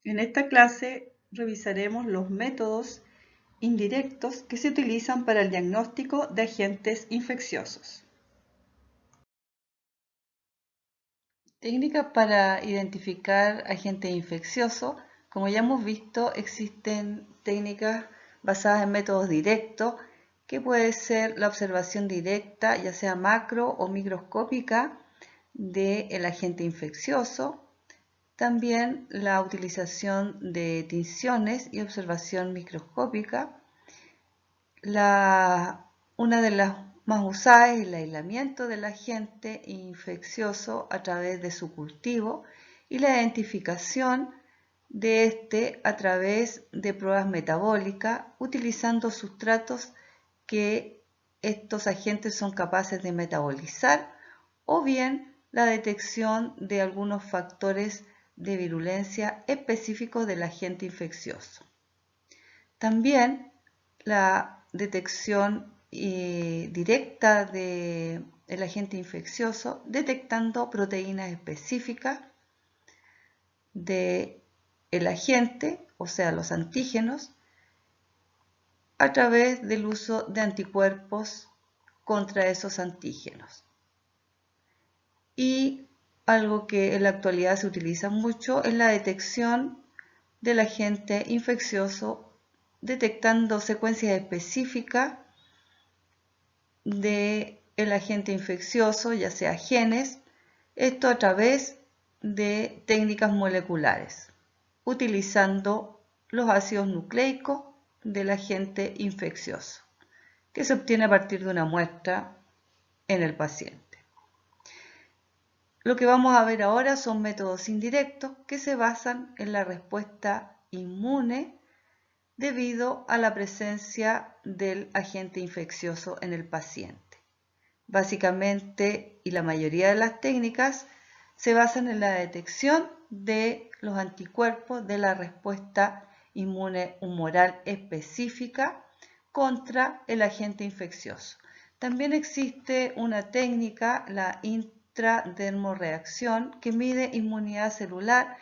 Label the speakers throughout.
Speaker 1: En esta clase revisaremos los métodos indirectos que se utilizan para el diagnóstico de agentes infecciosos. Técnicas para identificar agentes infecciosos. Como ya hemos visto, existen técnicas basadas en métodos directos, que puede ser la observación directa, ya sea macro o microscópica, del agente infeccioso. También la utilización de tinciones y observación microscópica. Una de las más usadas es el aislamiento del agente infeccioso a través de su cultivo y la identificación de este a través de pruebas metabólicas utilizando sustratos que estos agentes son capaces de metabolizar, o bien la detección de algunos factores de virulencia específicos del agente infeccioso. También la detección directa del agente infeccioso detectando proteínas específicas del agente, o sea, los antígenos, a través del uso de anticuerpos contra esos antígenos. Y algo que en la actualidad se utiliza mucho es la detección del agente infeccioso detectando secuencias específicas del agente infeccioso, ya sea genes, esto a través de técnicas moleculares, utilizando los ácidos nucleicos del agente infeccioso, que se obtiene a partir de una muestra en el paciente. Lo que vamos a ver ahora son métodos indirectos que se basan en la respuesta inmune debido a la presencia del agente infeccioso en el paciente. Básicamente, y la mayoría de las técnicas se basan en la detección de los anticuerpos de la respuesta inmune humoral específica contra el agente infeccioso. También existe una técnica, la intradermoreacción, que mide inmunidad celular,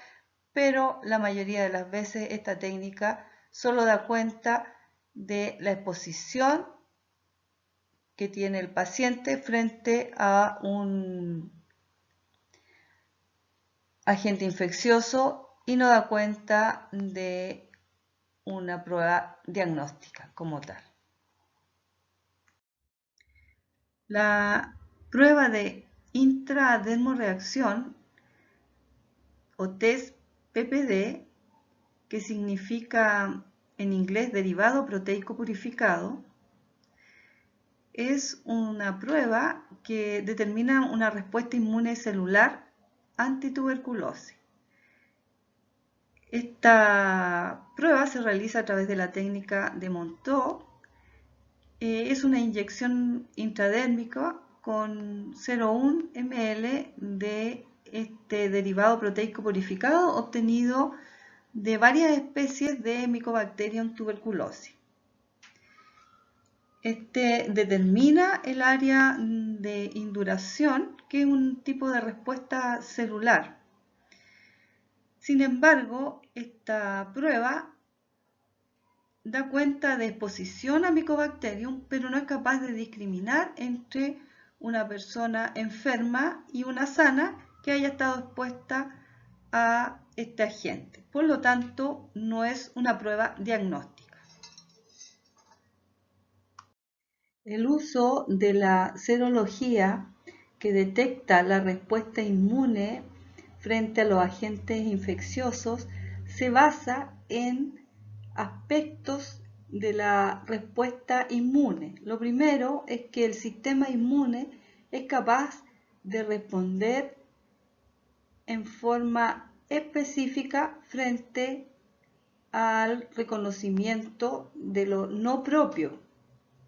Speaker 1: pero la mayoría de las veces esta técnica solo da cuenta de la exposición que tiene el paciente frente a un agente infeccioso y no da cuenta de una prueba diagnóstica como tal. La prueba de intradermoreacción o test PPD, que significa en inglés derivado proteico purificado, es una prueba que determina una respuesta inmune celular antituberculosis. Esta prueba se realiza a través de la técnica de Monteau. Es una inyección intradérmica con 0,1 ml de este derivado proteico purificado obtenido de varias especies de Mycobacterium tuberculosis. Este determina el área de induración, que es un tipo de respuesta celular. Sin embargo, esta prueba da cuenta de exposición a Mycobacterium, pero no es capaz de discriminar entre una persona enferma y una sana que haya estado expuesta a este agente. Por lo tanto, no es una prueba diagnóstica. El uso de la serología, que detecta la respuesta inmune frente a los agentes infecciosos, se basa en aspectos de la respuesta inmune. Lo primero es que el sistema inmune es capaz de responder en forma específica frente al reconocimiento de lo no propio.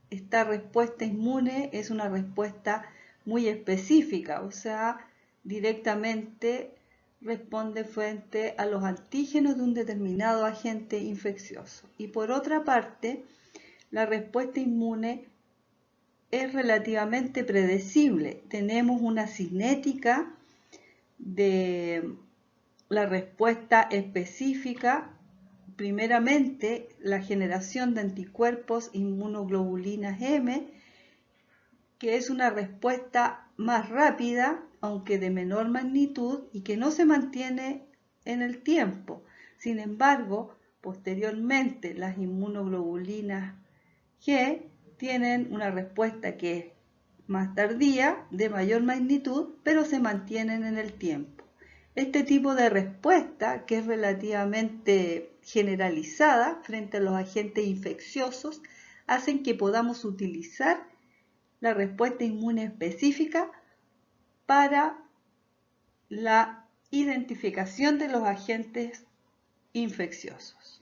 Speaker 1: Esta respuesta inmune es una respuesta muy específica, o sea, directamente responde frente a los antígenos de un determinado agente infeccioso. Y por otra parte, la respuesta inmune es relativamente predecible. Tenemos una cinética de la respuesta específica, primeramente la generación de anticuerpos inmunoglobulinas M, que es una respuesta más rápida, aunque de menor magnitud, y que no se mantiene en el tiempo. Sin embargo, posteriormente las inmunoglobulinas G tienen una respuesta que es más tardía, de mayor magnitud, pero se mantienen en el tiempo. Este tipo de respuesta, que es relativamente generalizada frente a los agentes infecciosos, hacen que podamos utilizar la respuesta inmune específica para la identificación de los agentes infecciosos.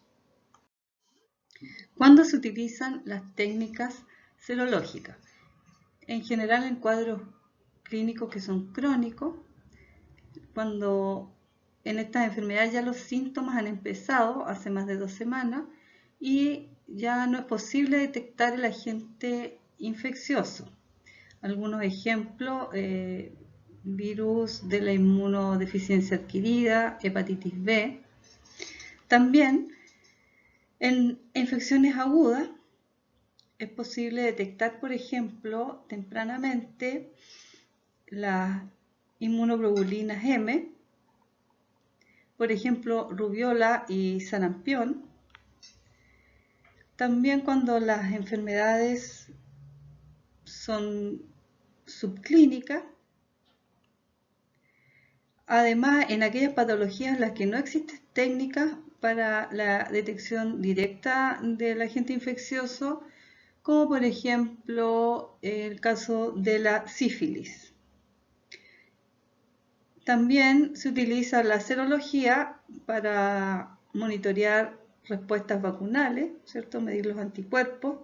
Speaker 1: ¿Cuándo se utilizan las técnicas serológicas? En general en cuadros clínicos que son crónicos, cuando en estas enfermedades ya los síntomas han empezado hace más de 2 semanas y ya no es posible detectar el agente infeccioso. Algunos ejemplos, virus de la inmunodeficiencia adquirida, hepatitis B. También en infecciones agudas es posible detectar, por ejemplo, tempranamente las inmunoglobulinas M, por ejemplo, rubiola y sarampión. También cuando las enfermedades son subclínicas. Además, en aquellas patologías en las que no existen técnicas para la detección directa del agente infeccioso, como por ejemplo el caso de la sífilis. También se utiliza la serología para monitorear respuestas vacunales, ¿cierto? Medir los anticuerpos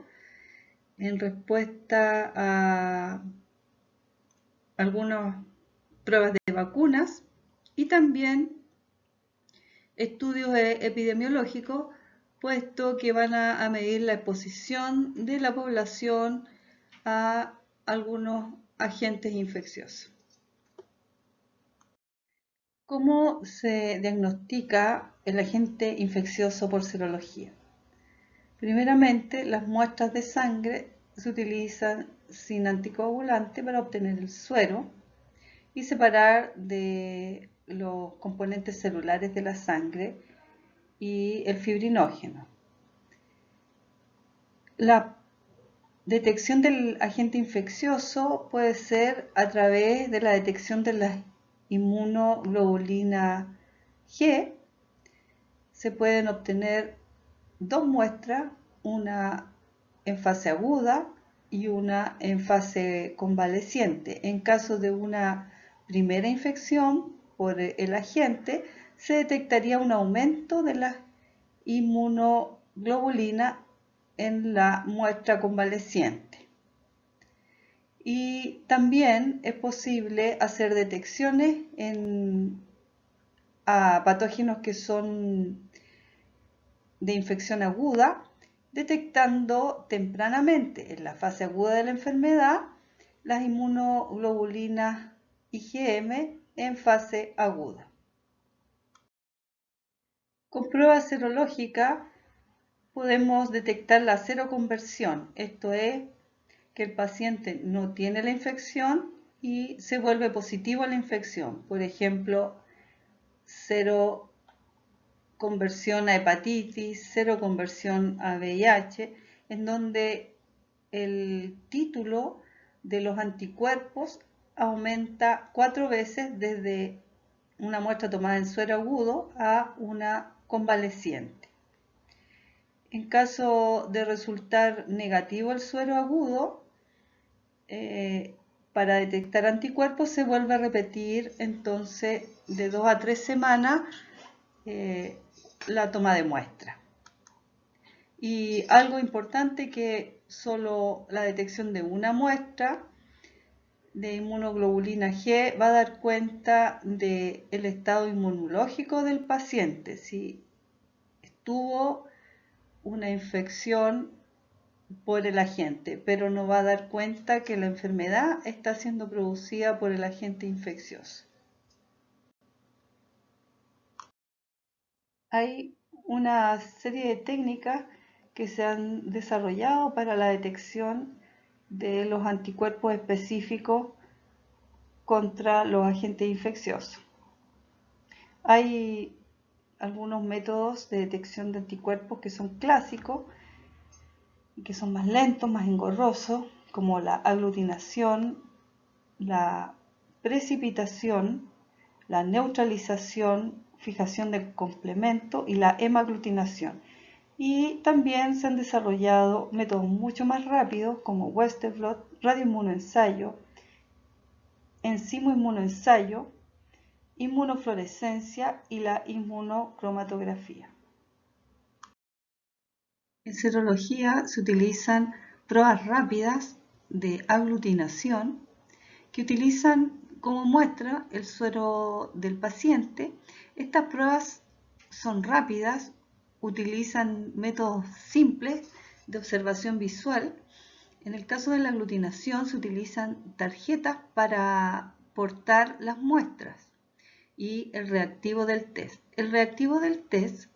Speaker 1: en respuesta a algunas pruebas de vacunas y también estudios epidemiológicos, puesto que van a medir la exposición de la población a algunos agentes infecciosos. ¿Cómo se diagnostica el agente infeccioso por serología? Primeramente, las muestras de sangre se utilizan sin anticoagulante para obtener el suero y separar de los componentes celulares de la sangre y el fibrinógeno. La detección del agente infeccioso puede ser a través de la detección de las inmunoglobulinas G. Se pueden obtener 2 muestras, una en fase aguda y una en fase convaleciente. En caso de una primera infección por el agente, se detectaría un aumento de las inmunoglobulinas en la muestra convaleciente. Y también es posible hacer detecciones a patógenos que son de infección aguda, detectando tempranamente en la fase aguda de la enfermedad las inmunoglobulinas IgM en fase aguda. Con pruebas serológicas podemos detectar la seroconversión, esto es que el paciente no tiene la infección y se vuelve positivo a la infección. Por ejemplo, seroconversión a hepatitis, seroconversión a VIH, en donde el título de los anticuerpos aumenta 4 veces desde una muestra tomada en suero agudo a una convaleciente. En caso de resultar negativo el suero agudo, para detectar anticuerpos se vuelve a repetir entonces de 2 a 3 semanas la toma de muestra. Y algo importante que solo la detección de una muestra de inmunoglobulina G va a dar cuenta del estado inmunológico del paciente, si tuvo una infección por el agente, pero no va a dar cuenta que la enfermedad está siendo producida por el agente infeccioso. hay una serie de técnicas que se han desarrollado para la detección de los anticuerpos específicos contra los agentes infecciosos. Hay algunos métodos de detección de anticuerpos que son clásicos y que son más lentos, más engorrosos, como la aglutinación, la precipitación, la neutralización, fijación del complemento y la hemaglutinación. Y también se han desarrollado métodos mucho más rápidos como Western blot, radioinmunoensayo, enzimo-inmunoensayo, inmunofluorescencia y la inmunocromatografía. En serología se utilizan pruebas rápidas de aglutinación que utilizan como muestra el suero del paciente. Estas pruebas son rápidas, utilizan métodos simples de observación visual. En el caso de la aglutinación se utilizan tarjetas para portar las muestras y el reactivo del test. El reactivo del test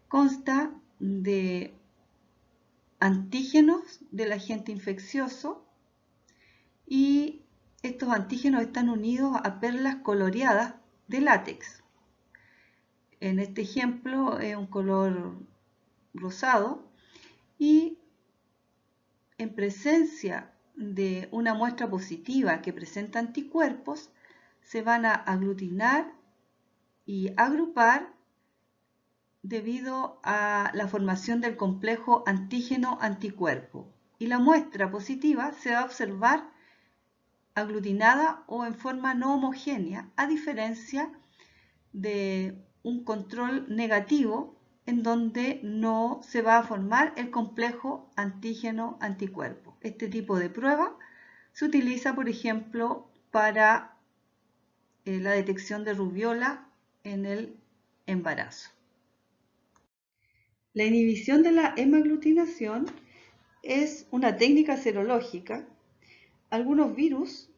Speaker 1: consta de antígenos del agente infeccioso y estos antígenos están unidos a perlas coloreadas de látex. En este ejemplo es un color rosado y en presencia de una muestra positiva que presenta anticuerpos se van a aglutinar y agrupar debido a la formación del complejo antígeno-anticuerpo y la muestra positiva se va a observar aglutinada o en forma no homogénea, a diferencia de un control negativo en donde no se va a formar el complejo antígeno-anticuerpo. Este tipo de prueba se utiliza, por ejemplo, para la detección de rubiola en el embarazo. La inhibición de la hemaglutinación es una técnica serológica. Algunos virus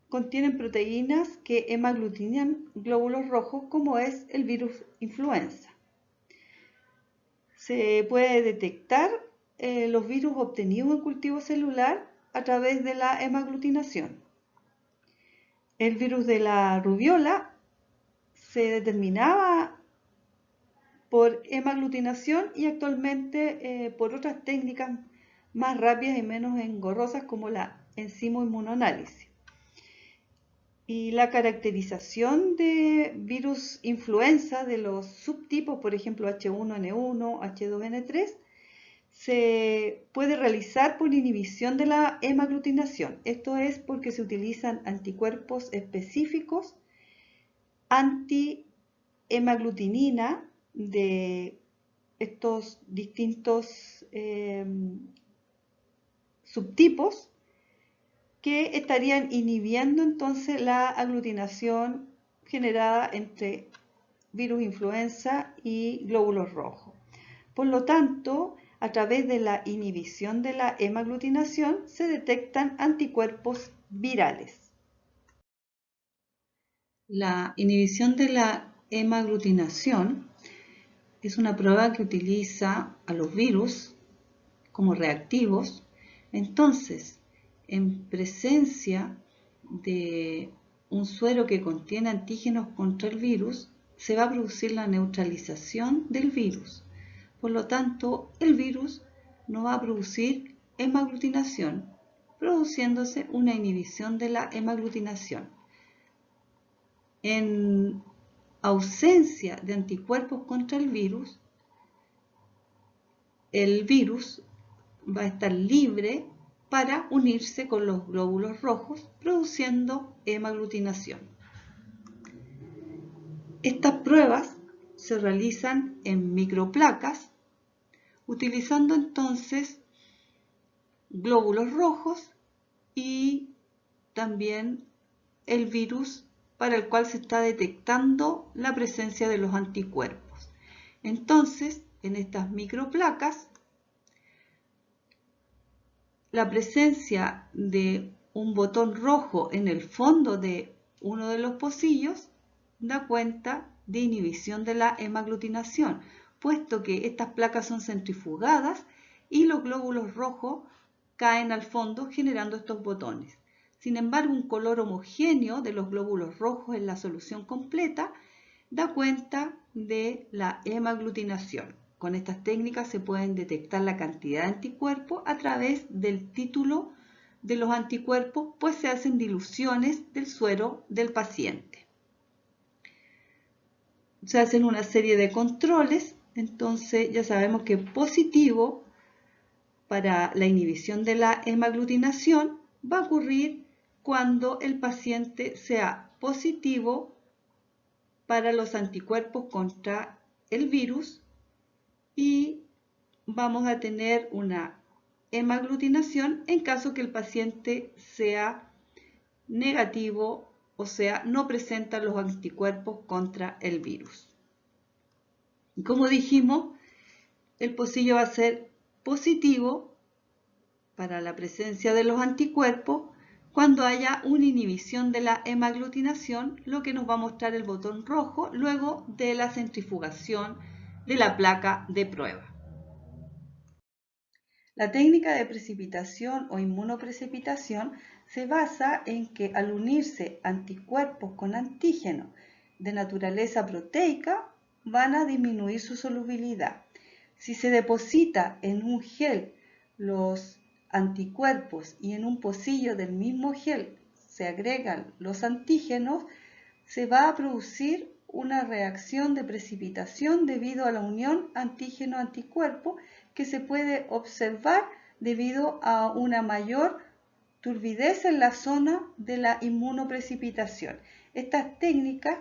Speaker 1: contienen proteínas que hemaglutinan glóbulos rojos, como es el virus influenza. Se puede detectar los virus obtenidos en cultivo celular a través de la hemaglutinación. El virus de la rubiola se determinaba por hemaglutinación y actualmente por otras técnicas más rápidas y menos engorrosas como la enzimo-inmunoanálisis. Y la caracterización de virus influenza de los subtipos, por ejemplo H1N1, H2N3, se puede realizar por inhibición de la hemaglutinación. Esto es porque se utilizan anticuerpos específicos anti-hemaglutinina de estos distintos subtipos que estarían inhibiendo entonces la aglutinación generada entre virus influenza y glóbulos rojos. Por lo tanto, a través de la inhibición de la hemaglutinación se detectan anticuerpos virales. La inhibición de la hemaglutinación es una prueba que utiliza a los virus como reactivos. Entonces, en presencia de un suero que contiene antígenos contra el virus, se va a producir la neutralización del virus. Por lo tanto, el virus no va a producir hemaglutinación, produciéndose una inhibición de la hemaglutinación. En ausencia de anticuerpos contra el virus va a estar libre para unirse con los glóbulos rojos, produciendo hemaglutinación. Estas pruebas se realizan en microplacas, utilizando entonces glóbulos rojos y también el virus para el cual se está detectando la presencia de los anticuerpos. Entonces, en estas microplacas, la presencia de un botón rojo en el fondo de uno de los pocillos da cuenta de inhibición de la hemaglutinación, puesto que estas placas son centrifugadas y los glóbulos rojos caen al fondo generando estos botones. Sin embargo, un color homogéneo de los glóbulos rojos en la solución completa da cuenta de la hemaglutinación. Con estas técnicas se pueden detectar la cantidad de anticuerpos a través del título de los anticuerpos, pues se hacen diluciones del suero del paciente. Se hacen una serie de controles, entonces ya sabemos que positivo para la inhibición de la hemaglutinación va a ocurrir cuando el paciente sea positivo para los anticuerpos contra el virus y vamos a tener una hemaglutinación en caso que el paciente sea negativo, o sea, no presenta los anticuerpos contra el virus. Y como dijimos, el pocillo va a ser positivo para la presencia de los anticuerpos cuando haya una inhibición de la hemaglutinación, lo que nos va a mostrar el botón rojo luego de la centrifugación de la placa de prueba. La técnica de precipitación o inmunoprecipitación se basa en que al unirse anticuerpos con antígenos de naturaleza proteica van a disminuir su solubilidad. Si se deposita en un gel los anticuerpos y en un pocillo del mismo gel se agregan los antígenos, se va a producir una reacción de precipitación debido a la unión antígeno-anticuerpo que se puede observar debido a una mayor turbidez en la zona de la inmunoprecipitación. Estas técnicas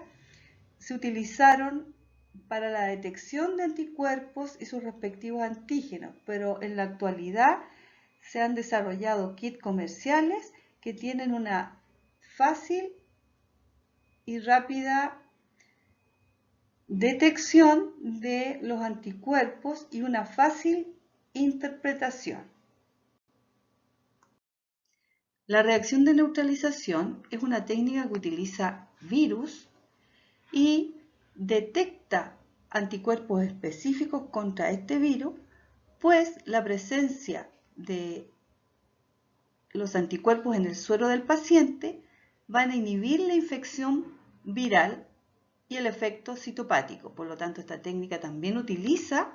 Speaker 1: se utilizaron para la detección de anticuerpos y sus respectivos antígenos, pero en la actualidad se han desarrollado kits comerciales que tienen una fácil y rápida detección de los anticuerpos y una fácil interpretación. La reacción de neutralización es una técnica que utiliza virus y detecta anticuerpos específicos contra este virus, pues la presencia de los anticuerpos en el suero del paciente van a inhibir la infección viral y el efecto citopático. Por lo tanto, esta técnica también utiliza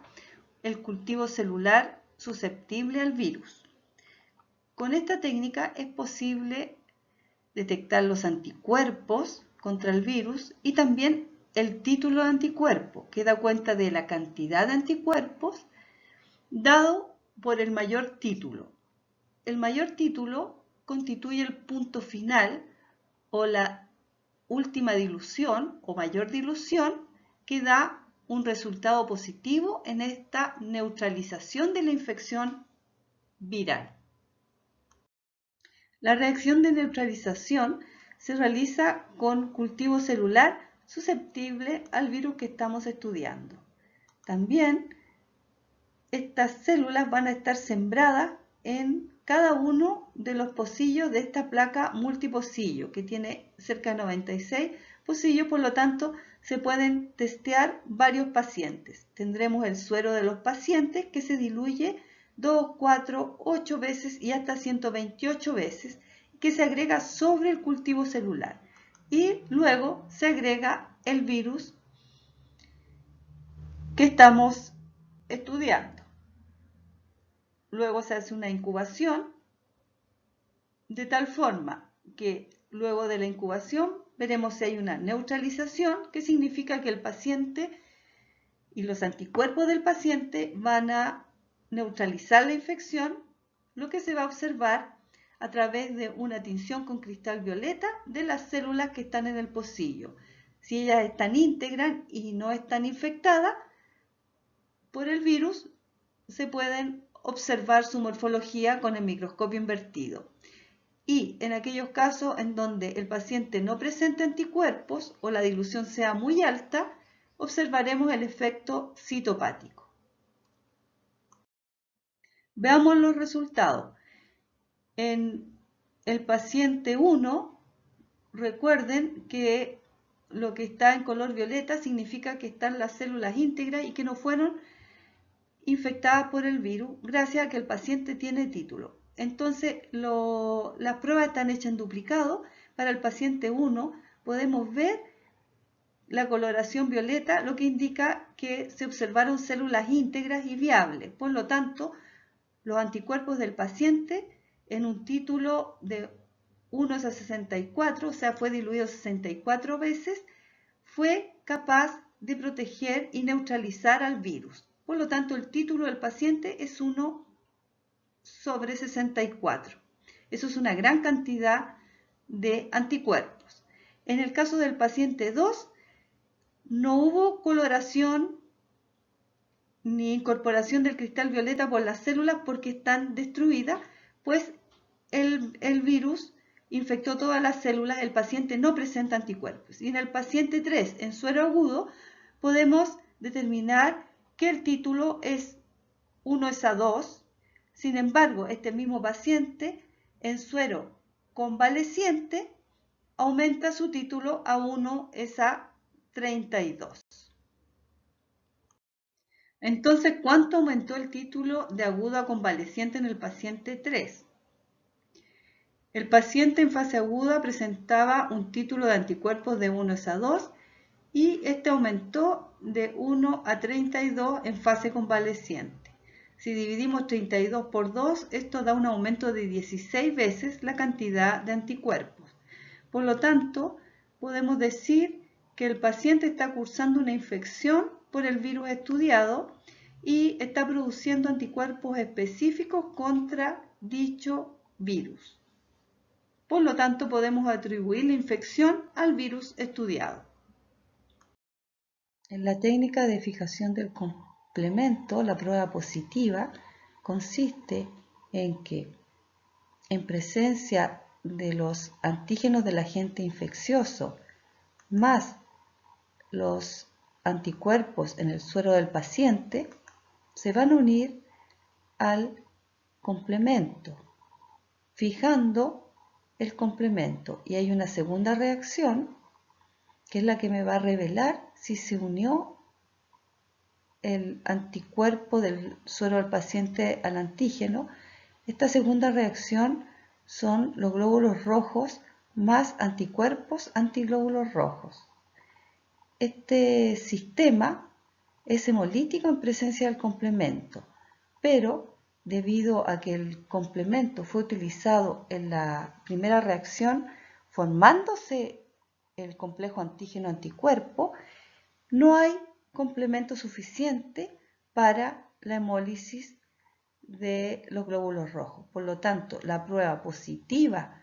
Speaker 1: el cultivo celular susceptible al virus. Con esta técnica es posible detectar los anticuerpos contra el virus y también el título de anticuerpo, que da cuenta de la cantidad de anticuerpos dado por el mayor título. El mayor título constituye el punto final o la última dilución o mayor dilución que da un resultado positivo en esta neutralización de la infección viral. La reacción de neutralización se realiza con cultivo celular susceptible al virus que estamos estudiando. También estas células van a estar sembradas en cada uno de los pocillos de esta placa multipocillo, que tiene cerca de 96 pocillos, por lo tanto se pueden testear varios pacientes. Tendremos el suero de los pacientes que se diluye 2, 4, 8 veces y hasta 128 veces, que se agrega sobre el cultivo celular. Y luego se agrega el virus que estamos estudiando. Luego se hace una incubación de tal forma que luego de la incubación veremos si hay una neutralización, que significa que el paciente y los anticuerpos del paciente van a neutralizar la infección, lo que se va a observar a través de una tinción con cristal violeta de las células que están en el pocillo. Si ellas están íntegras y no están infectadas por el virus, se pueden observar su morfología con el microscopio invertido. Y en aquellos casos en donde el paciente no presente anticuerpos o la dilución sea muy alta, observaremos el efecto citopático. Veamos los resultados. En el paciente 1, recuerden que lo que está en color violeta significa que están las células íntegras y que no fueron infectadas por el virus, gracias a que el paciente tiene título. Entonces, las pruebas están hechas en duplicado. Para el paciente 1 podemos ver la coloración violeta, lo que indica que se observaron células íntegras y viables. Por lo tanto, los anticuerpos del paciente en un título de 1:64, o sea, fue diluido 64 veces, fue capaz de proteger y neutralizar al virus. Por lo tanto, el título del paciente es 1/64. Eso es una gran cantidad de anticuerpos. En el caso del paciente 2, no hubo coloración ni incorporación del cristal violeta por las células porque están destruidas, pues el virus infectó todas las células, el paciente no presenta anticuerpos. Y en el paciente 3, en suero agudo, podemos determinar que el título es 1:2. Sin embargo, este mismo paciente en suero convaleciente aumenta su título a 1:32. Entonces, ¿cuánto aumentó el título de agudo a convaleciente en el paciente 3? El paciente en fase aguda presentaba un título de anticuerpos de 1:2 y este aumentó de 1:32 en fase convaleciente. Si dividimos 32 por 2, esto da un aumento de 16 veces la cantidad de anticuerpos. Por lo tanto, podemos decir que el paciente está cursando una infección por el virus estudiado y está produciendo anticuerpos específicos contra dicho virus. Por lo tanto, podemos atribuir la infección al virus estudiado. En la técnica de fijación del complemento, la prueba positiva consiste en que, en presencia de los antígenos del agente infeccioso más los anticuerpos en el suero del paciente, se van a unir al complemento, fijando el complemento. Y hay una segunda reacción, que es la que me va a revelar si se unió el anticuerpo del suero del paciente al antígeno. Esta segunda reacción son los glóbulos rojos más anticuerpos antiglóbulos rojos. Este sistema es hemolítico en presencia del complemento, pero debido a que el complemento fue utilizado en la primera reacción, formándose el complejo antígeno-anticuerpo, no hay complemento suficiente para la hemólisis de los glóbulos rojos. Por lo tanto, la prueba positiva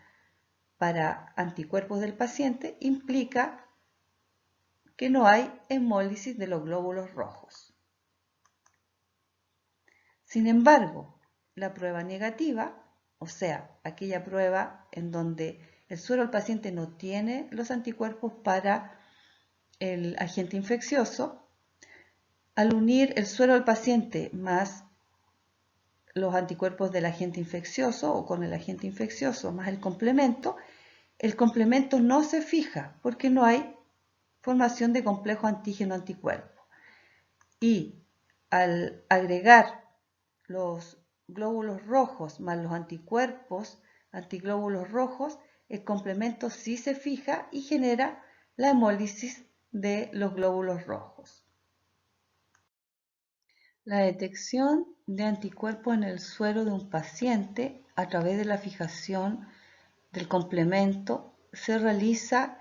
Speaker 1: para anticuerpos del paciente implica que no hay hemólisis de los glóbulos rojos. Sin embargo, la prueba negativa, o sea, aquella prueba en donde el suero del paciente no tiene los anticuerpos para el agente infeccioso, al unir el suero del paciente más los anticuerpos del agente infeccioso o con el agente infeccioso más el complemento no se fija porque no hay formación de complejo antígeno-anticuerpo. Y al agregar los glóbulos rojos más los anticuerpos antiglóbulos rojos, el complemento sí se fija y genera la hemólisis de los glóbulos rojos. La detección de anticuerpos en el suero de un paciente a través de la fijación del complemento se realiza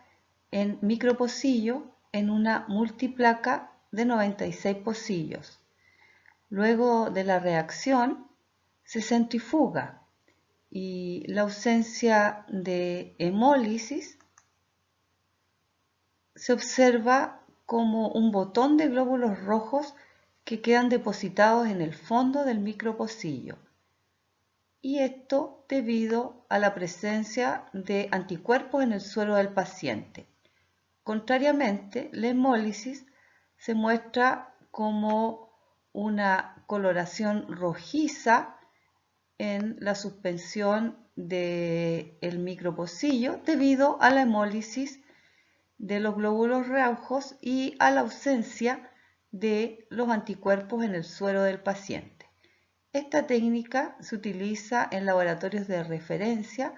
Speaker 1: en micropocillo en una multiplaca de 96 pocillos. Luego de la reacción se centrifuga y la ausencia de hemólisis se observa como un botón de glóbulos rojos que quedan depositados en el fondo del micropocillo. Y esto debido a la presencia de anticuerpos en el suero del paciente. Contrariamente, la hemólisis se muestra como una coloración rojiza en la suspensión del micropocillo debido a la hemólisis de los glóbulos rojos y a la ausencia de los anticuerpos en el suero del paciente. Esta técnica se utiliza en laboratorios de referencia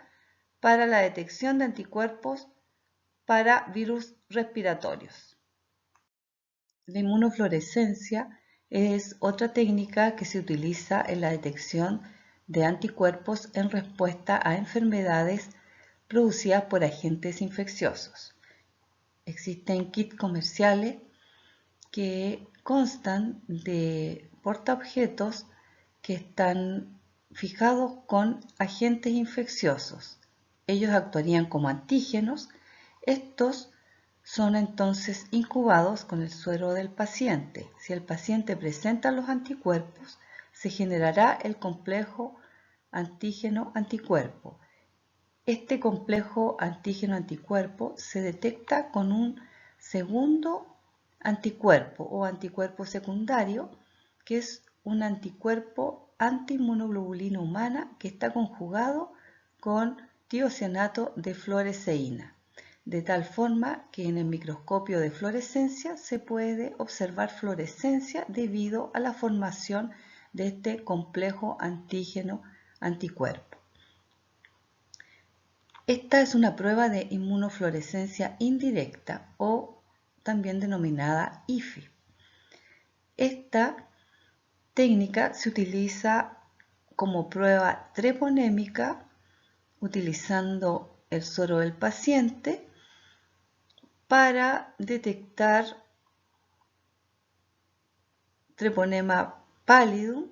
Speaker 1: para la detección de anticuerpos para virus respiratorios. La inmunofluorescencia es otra técnica que se utiliza en la detección de anticuerpos en respuesta a enfermedades producidas por agentes infecciosos. Existen kits comerciales que constan de portaobjetos que están fijados con agentes infecciosos. Ellos actuarían como antígenos. Estos son entonces incubados con el suero del paciente. Si el paciente presenta los anticuerpos, se generará el complejo antígeno-anticuerpo. Este complejo antígeno-anticuerpo se detecta con un segundo anticuerpo o anticuerpo secundario, que es un anticuerpo antiinmunoglobulina humana que está conjugado con tiocianato de fluoresceína, de tal forma que en el microscopio de fluorescencia se puede observar fluorescencia debido a la formación de este complejo antígeno-anticuerpo. Esta es una prueba de inmunofluorescencia indirecta o también denominada IFI. Esta técnica se utiliza como prueba treponémica utilizando el suero del paciente para detectar treponema pallidum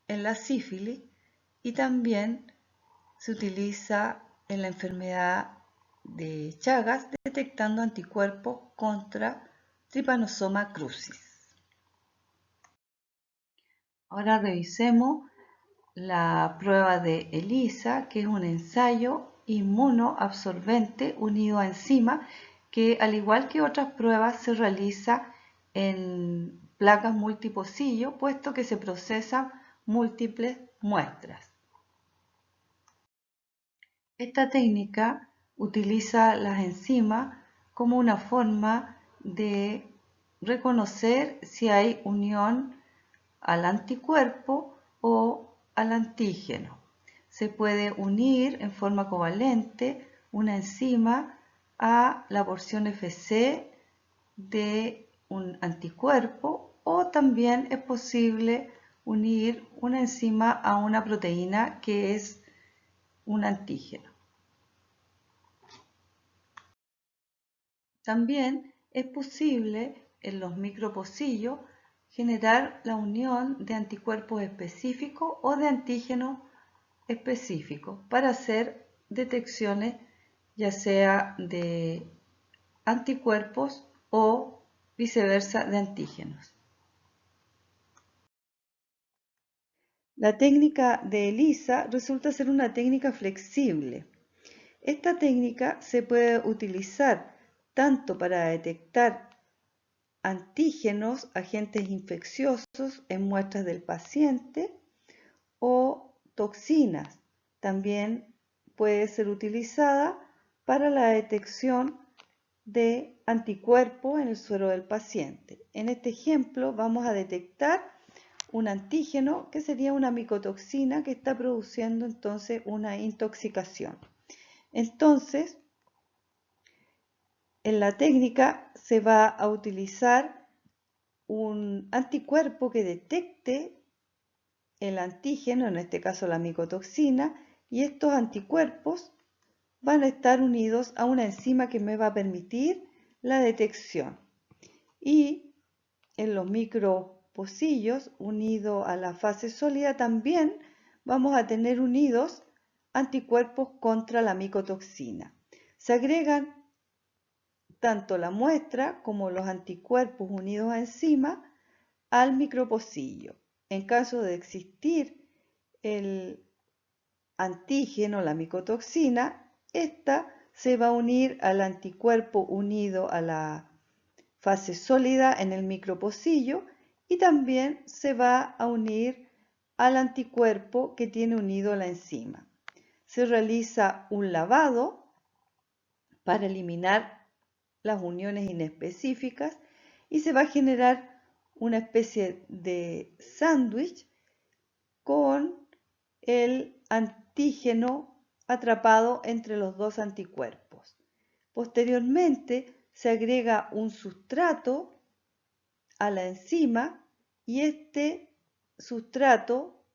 Speaker 1: en la sífilis y también se utiliza en la enfermedad de Chagas detectando anticuerpos contra Trypanosoma crucis. Ahora revisemos la prueba de ELISA, que es un ensayo inmunoabsorbente unido a enzima que, al igual que otras pruebas, se realiza en placas multipocillo, puesto que se procesan múltiples muestras. Esta técnica utiliza las enzimas como una forma de reconocer si hay unión al anticuerpo o al antígeno. Se puede unir en forma covalente una enzima a la porción Fc de un anticuerpo, o también es posible unir una enzima a una proteína que es un antígeno. También es posible en los micropocillos generar la unión de anticuerpos específicos o de antígenos específicos para hacer detecciones ya sea de anticuerpos o viceversa de antígenos. La técnica de ELISA resulta ser una técnica flexible. Esta técnica se puede utilizar tanto para detectar antígenos, agentes infecciosos en muestras del paciente, o toxinas. También puede ser utilizada para la detección de anticuerpos en el suero del paciente. En este ejemplo vamos a detectar un antígeno que sería una micotoxina que está produciendo entonces una intoxicación. Entonces, en la técnica se va a utilizar un anticuerpo que detecte el antígeno, en este caso la micotoxina, y estos anticuerpos van a estar unidos a una enzima que me va a permitir la detección. Y en los micropocillos, unido a la fase sólida, también vamos a tener unidos anticuerpos contra la micotoxina. Se agregan tanto la muestra como los anticuerpos unidos a enzima al micropocillo. En caso de existir el antígeno, la micotoxina, esta se va a unir al anticuerpo unido a la fase sólida en el micropocillo y también se va a unir al anticuerpo que tiene unido la enzima. Se realiza un lavado para eliminar las uniones inespecíficas y se va a generar una especie de sándwich con el antígeno atrapado entre los dos anticuerpos. Posteriormente se agrega un sustrato a la enzima y este sustrato,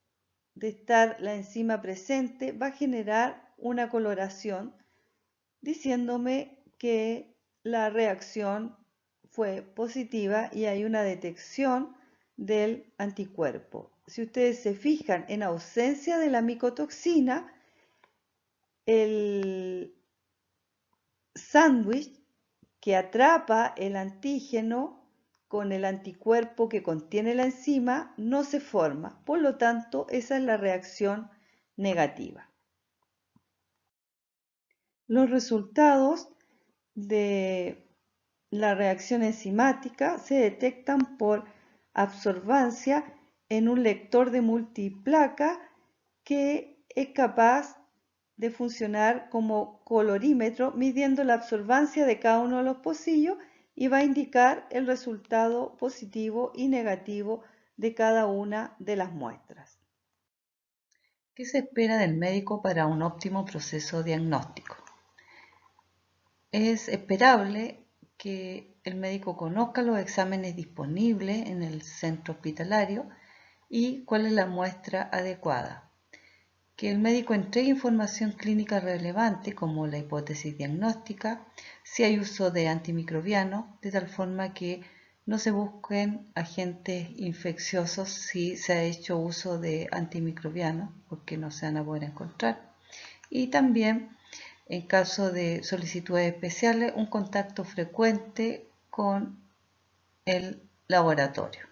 Speaker 1: de estar la enzima presente, va a generar una coloración diciéndome que la reacción fue positiva y hay una detección del anticuerpo. Si ustedes se fijan, en ausencia de la micotoxina, el sándwich que atrapa el antígeno con el anticuerpo que contiene la enzima no se forma. Por lo tanto, esa es la reacción negativa. Los resultados de la reacción enzimática se detectan por absorbancia en un lector de multiplaca que es capaz de funcionar como colorímetro midiendo la absorbancia de cada uno de los pocillos y va a indicar el resultado positivo y negativo de cada una de las muestras. ¿Qué se espera del médico para un óptimo proceso diagnóstico? Es esperable que el médico conozca los exámenes disponibles en el centro hospitalario y cuál es la muestra adecuada. Que el médico entregue información clínica relevante como la hipótesis diagnóstica, si hay uso de antimicrobianos, de tal forma que no se busquen agentes infecciosos si se ha hecho uso de antimicrobianos, porque no se van a poder encontrar. Y también, en caso de solicitudes especiales, un contacto frecuente con el laboratorio.